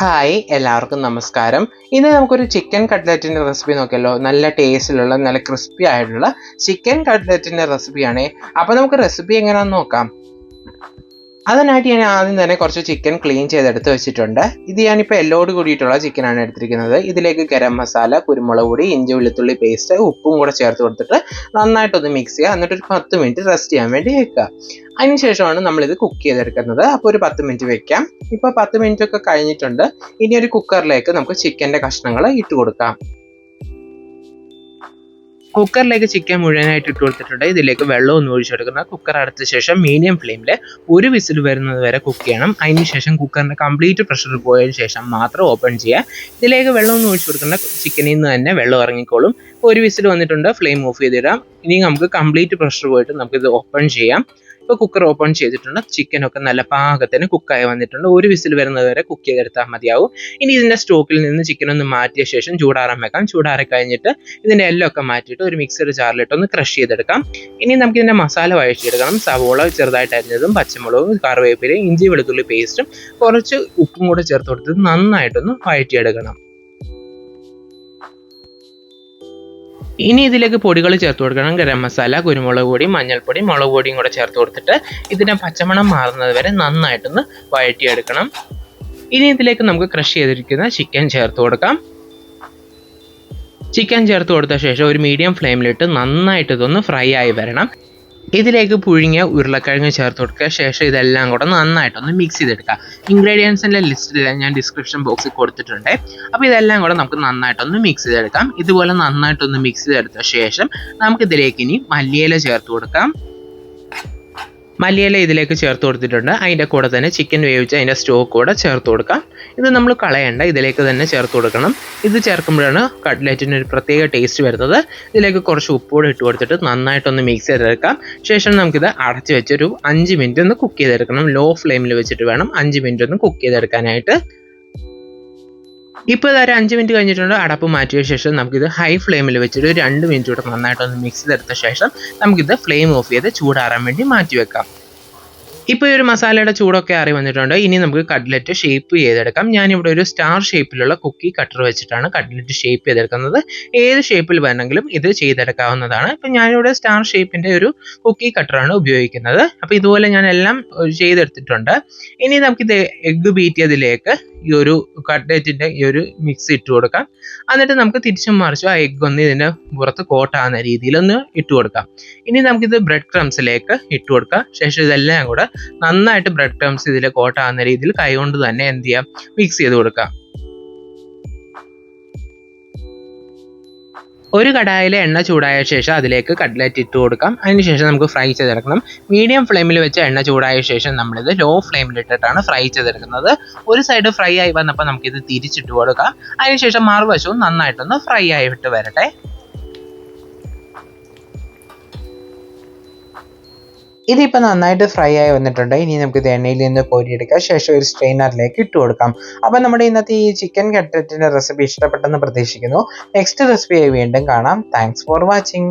Hi എല്ലാവർക്കും നമസ്കാരം. ഇന്ന് നമുക്കൊരു ചിക്കൻ കട്ട്ലറ്റിൻ്റെ റെസിപ്പി നോക്കിയല്ലോ. നല്ല ടേസ്റ്റിലുള്ള നല്ല ക്രിസ്പി ആയിട്ടുള്ള ചിക്കൻ കട്ട്ലറ്റിൻ്റെ റെസിപ്പിയാണ്. അപ്പോൾ നമുക്ക് റെസിപ്പി എങ്ങനെയാണെന്ന് നോക്കാം. അതിനായിട്ട് ഞാൻ ആദ്യം തന്നെ കുറച്ച് ചിക്കൻ ക്ലീൻ ചെയ്തെടുത്ത് വെച്ചിട്ടുണ്ട്. ഇത് ഞാനിപ്പോൾ എല്ലോട് കൂടിയിട്ടുള്ള ചിക്കനാണ് എടുത്തിരിക്കുന്നത്. ഇതിലേക്ക് ഗരം മസാല, കുരുമുളക് പൊടി, ഇഞ്ചി വെളുത്തുള്ളി പേസ്റ്റ്, ഉപ്പും കൂടെ ചേർത്ത് കൊടുത്തിട്ട് നന്നായിട്ടൊന്ന് മിക്സ് ചെയ്യുക. എന്നിട്ട് ഒരു 10 മിനിറ്റ് റെസ്റ്റ് ചെയ്യാൻ വേണ്ടി വെക്കുക. അതിനുശേഷമാണ് നമ്മളിത് കുക്ക് ചെയ്തെടുക്കുന്നത്. അപ്പോൾ ഒരു 10 മിനിറ്റ് വെക്കാം. ഇപ്പോൾ 10 മിനിറ്റ് ഒക്കെ കഴിഞ്ഞിട്ടുണ്ട്. ഇനി ഒരു കുക്കറിലേക്ക് നമുക്ക് ചിക്കൻ്റെ കഷ്ണങ്ങൾ ഇട്ട് കൊടുക്കാം. കുക്കറിലേക്ക് ചിക്കൻ മുഴുവനായിട്ട് ഇട്ട് കൊടുത്തിട്ടുണ്ട്. ഇതിലേക്ക് വെള്ളം ഒന്ന് ഒഴിച്ചെടുക്കണം. കുക്കർ അടച്ച ശേഷം മീഡിയം ഫ്ലെയിമിൽ ഒരു വിസിൽ വരുന്നത് വരെ കുക്ക് ചെയ്യണം. അതിനുശേഷം കുക്കറിൻ്റെ കംപ്ലീറ്റ് പ്രഷർ പോയതിനു ശേഷം മാത്രം ഓപ്പൺ ചെയ്യുക. ഇതിലേക്ക് വെള്ളം ഒന്നും ഒഴിച്ചു കൊടുക്കേണ്ട. ചിക്കനിൽ നിന്ന് തന്നെ വെള്ളം ഇറങ്ങിക്കോളും. ഒരു വിസിൽ വന്നിട്ടുണ്ട്. ഫ്ലെയിം ഓഫ് ചെയ്തിടാം. ഇനി നമുക്ക് കംപ്ലീറ്റ് പ്രഷർ പോയിട്ട് നമുക്കിത് ഓപ്പൺ ചെയ്യാം. ഇപ്പോൾ കുക്കർ ഓപ്പൺ ചെയ്തിട്ടുണ്ട്. ചിക്കനൊക്കെ നല്ല പാകത്തിന് കുക്കായി വന്നിട്ടുണ്ട്. ഒരു വിസിൽ വരുന്നത് വരെ കുക്ക് ചെയ്തെടുത്താൽ മതിയാവും. ഇനി ഇതിൻ്റെ സ്റ്റോക്കിൽ നിന്ന് ചിക്കൻ ഒന്ന് മാറ്റിയ ശേഷം ചൂടാറാൻ വെക്കാം. ചൂടാറി കഴിഞ്ഞിട്ട് ഇതിൻ്റെ എല്ലൊക്കെ മാറ്റിയിട്ട് ഒരു മിക്സർ ജാറിലിട്ട് ഒന്ന് ക്രഷ് ചെയ്തെടുക്കാം. ഇനി നമുക്ക് ഇതിൻ്റെ മസാല വഴറ്റിയെടുക്കണം. സവോള ചെറുതായിട്ട് അരിഞ്ഞതും, പച്ചമുളകും, കറിവേപ്പിലയും, ഇഞ്ചി വെളുത്തുള്ളി പേസ്റ്റും കുറച്ച് ഉപ്പും കൂടെ ചേർത്ത് കൊടുത്ത് നന്നായിട്ടൊന്ന് വഴറ്റിയെടുക്കണം. ഇനി ഇതിലേക്ക് പൊടികൾ ചേർത്ത് കൊടുക്കണം. ഗരം മസാല, കുരുമുളക് പൊടി, മഞ്ഞൾപ്പൊടി, മുളക് പൊടിയും കൂടെ ചേർത്ത് കൊടുത്തിട്ട് ഇതിൻ്റെ പച്ചമണം മാറുന്നത് വരെ നന്നായിട്ടൊന്ന് വഴറ്റിയെടുക്കണം. ഇനി ഇതിലേക്ക് നമുക്ക് ക്രഷ് ചെയ്തിരിക്കുന്ന ചിക്കൻ ചേർത്ത് കൊടുക്കാം. ചിക്കൻ ചേർത്ത് കൊടുത്ത ശേഷം ഒരു മീഡിയം ഫ്ലെയിമിലിട്ട് നന്നായിട്ട് ഇതൊന്ന് ഫ്രൈ ആയി വരണം. ഇതിലേക്ക് പുഴുങ്ങിയ ഉരുളക്കിഴങ്ങ് ചേർത്ത് കൊടുക്കുക. ശേഷം ഇതെല്ലാം കൂടെ നന്നായിട്ടൊന്ന് മിക്സ് ചെയ്തെടുക്കുക. ഇൻഗ്രീഡിയൻസിൻ്റെ ലിസ്റ്റിലെല്ലാം ഞാൻ ഡിസ്ക്രിപ്ഷൻ ബോക്സിൽ കൊടുത്തിട്ടുണ്ട്. അപ്പോൾ ഇതെല്ലാം കൂടെ നമുക്ക് നന്നായിട്ടൊന്ന് മിക്സ് ചെയ്തെടുക്കാം. ഇതുപോലെ നന്നായിട്ടൊന്ന് മിക്സ് ചെയ്തെടുത്ത ശേഷം നമുക്കിതിലേക്ക് ഇനി മല്ലിയില ചേർത്ത് കൊടുക്കാം. മല്ലിയില ഇതിലേക്ക് ചേർത്ത് കൊടുത്തിട്ടുണ്ട്. അതിൻ്റെ കൂടെ തന്നെ ചിക്കൻ വേവിച്ച് അതിൻ്റെ സ്റ്റോക്ക് കൂടെ ചേർത്ത് കൊടുക്കാം. ഇത് നമ്മൾ കളയണ്ട, ഇതിലേക്ക് തന്നെ ചേർത്ത് കൊടുക്കണം. ഇത് ചേർക്കുമ്പോഴാണ് കട്ട്ലറ്റിന് ഒരു പ്രത്യേക ടേസ്റ്റ് വരുന്നത്. ഇതിലേക്ക് കുറച്ച് ഉപ്പുകൂടെ ഇട്ട് കൊടുത്തിട്ട് നന്നായിട്ടൊന്ന് മിക്സ് ചെയ്തെടുക്കാം. ശേഷം നമുക്കിത് അടച്ച് വെച്ചൊരു 5 മിനിറ്റ് ഒന്ന് കുക്ക് ചെയ്തെടുക്കണം. ലോ ഫ്ലെയിമിൽ വെച്ചിട്ട് വേണം 5 മിനിറ്റ് ഒന്ന് കുക്ക് ചെയ്തെടുക്കാനായിട്ട്. ഇപ്പോൾ ഇതൊരു 5 മിനിറ്റ് കഴിഞ്ഞിട്ടുണ്ട്. അടപ്പ് മാറ്റിയ ശേഷം നമുക്കിത് ഹൈ ഫ്ലെയിമിൽ വെച്ചിട്ട് ഒരു 2 മിനിറ്റ് കൂടെ നന്നായിട്ടൊന്ന് മിക്സ് ചെയ്തെടുത്ത ശേഷം നമുക്കിത് ഫ്ലെയിം ഓഫ് ചെയ്ത് ചൂടാറാൻ വേണ്ടി മാറ്റി വെക്കാം. ഇപ്പോൾ ഈ ഒരു മസാലയുടെ ചൂടൊക്കെ ആറി വന്നിട്ടുണ്ട്. ഇനി നമുക്ക് കട്ട്ലറ്റ് ഷേപ്പ് ചെയ്തെടുക്കാം. ഞാനിവിടെ ഒരു സ്റ്റാർ ഷേപ്പിലുള്ള കുക്കി കട്ടർ വെച്ചിട്ടാണ് കട്ട്ലറ്റ് ഷേപ്പ് ചെയ്തെടുക്കുന്നത്. ഏത് ഷേപ്പിൽ വേണമെങ്കിലും ഇത് ചെയ്തെടുക്കാവുന്നതാണ്. ഇപ്പം ഞാനിവിടെ സ്റ്റാർ ഷേപ്പിൻ്റെ ഒരു കുക്കി കട്ടറാണ് ഉപയോഗിക്കുന്നത്. അപ്പോൾ ഇതുപോലെ ഞാൻ എല്ലാം ചെയ്തെടുത്തിട്ടുണ്ട്. ഇനി നമുക്കിത് എഗ്ഗ് ബീറ്റ് ചെയ്തതിലേക്ക് ഈ ഒരു കട്ട്ലറ്റിൻ്റെ ഈ ഒരു മിക്സ് ഇട്ട് കൊടുക്കാം. എന്നിട്ട് നമുക്ക് തിരിച്ചും മറിച്ചും ആ എഗ്ഗ് ഒന്ന് ഇതിൻ്റെ പുറത്ത് കോട്ടാകുന്ന രീതിയിലൊന്ന് ഇട്ട് കൊടുക്കാം. ഇനി നമുക്കിത് ബ്രെഡ് ക്രംസിലേക്ക് ഇട്ട് കൊടുക്കാം. ശേഷം ഇതെല്ലാം കൂടെ നന്നായിട്ട് ബ്രെഡ് ക്രംസ് ഇതിൽ കോട്ടാകുന്ന രീതിയിൽ കൈകൊണ്ട് തന്നെ എന്ത് ചെയ്യാം, മിക്സ് ചെയ്ത് കൊടുക്കാം. ഒരു കടായിൽ എണ്ണ ചൂടായ ശേഷം അതിലേക്ക് കട്ട്ലറ്റ് ഇട്ട് കൊടുക്കാം. അതിനുശേഷം നമുക്ക് ഫ്രൈ ചെയ്തെടുക്കണം. മീഡിയം ഫ്ലെയിമിൽ വെച്ച് എണ്ണ ചൂടായ ശേഷം നമ്മളിത് ലോ ഫ്ലെയിമിൽ ഇട്ടിട്ടാണ് ഫ്രൈ ചെയ്തെടുക്കുന്നത്. ഒരു സൈഡ് ഫ്രൈ ആയി വന്നപ്പോൾ നമുക്കിത് തിരിച്ചിട്ട് കൊടുക്കാം. അതിനുശേഷം മറുവശവും നന്നായിട്ടൊന്ന് ഫ്രൈ ആയിട്ട് വരട്ടെ. ഇതിപ്പോൾ നന്നായിട്ട് ഫ്രൈ ആയി വന്നിട്ടുണ്ട്. ഇനി നമുക്ക് ഇത് എണ്ണയിൽ നിന്ന് കോരിയെടുക്കാം. ശേഷം ഒരു സ്ട്രെയിനറിലേക്ക് ഇട്ട് കൊടുക്കാം. അപ്പോൾ നമ്മുടെ ഇന്നത്തെ ഈ ചിക്കൻ കട്ട്ലറ്റിൻ്റെ റെസിപ്പി ഇഷ്ടപ്പെട്ടെന്ന് പ്രതീക്ഷിക്കുന്നു. നെക്സ്റ്റ് റെസിപ്പിയായി വീണ്ടും കാണാം. Thanks for watching.